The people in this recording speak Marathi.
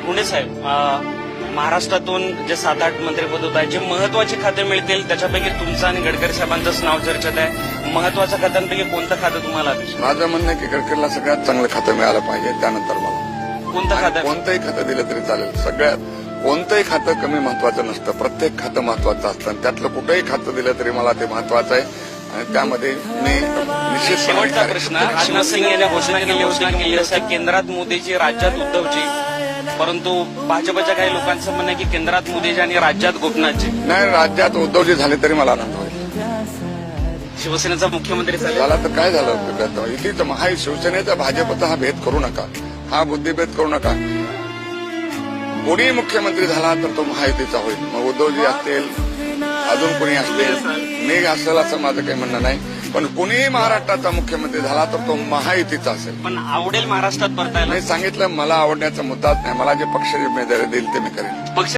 पुणे साहेब, महाराष्ट्रातून जे 7-8 मंत्रिपद होत आहेत, जे महत्वाची खाते मिळतील त्याच्यापैकी तुमचं आणि गडकरी साहेबांचंच नाव चर्चेत आहे. महत्वाच्या खात्यांपैकी कोणतं खातं तुम्हाला अपेक्षित? माझं म्हणणं आहे की गडकरीला सगळ्यात चांगलं खातं मिळालं पाहिजे. त्यानंतर मला कोणतं खातं? कोणतंही खातं दिलं तरी चालेल. सगळ्यात कोणतंही खातं कमी महत्वाचं नसतं. प्रत्येक खातं महत्वाचं असतं आणि त्यातलं कुठंही खातं दिलं तरी मला ते महत्वाचं आहे आणि त्यामध्ये मी निश्चित. शेवटचा प्रश्न. राजनाथ सिंह यांनी घोषणा केली होती की केंद्रात मोदीची, राज्यात उद्धवची, परंतु भाजपच्या काही लोकांचं म्हणणं आहे की केंद्रात मोदीजी आणि राज्यात गोपनाथजी. नाही, राज्यात उद्धवजी झाले तरी मला आनंद होईल. शिवसेनेचा मुख्यमंत्री झाला तर काय झालं? इथेच हा शिवसेनेचा भाजपचा हा भेद करू नका, हा बुद्धिभेद करू नका. कोणी मुख्यमंत्री झाला तर तो महायुतीचा होईल. मग उद्धवजी असतील, अजून कोणी असतील, मी असेल असं माझं काही म्हणणं नाही. पण कोणीही महाराष्ट्राचा मुख्यमंत्री झाला तर तो महायुतीचा असेल. पण आवडेल महाराष्ट्रात परतायला? मी सांगितलं मला आवडण्याचा मुद्दाच नाही. मला जे पक्ष जिम्मेदारी देईल ते मी करेन. पक्ष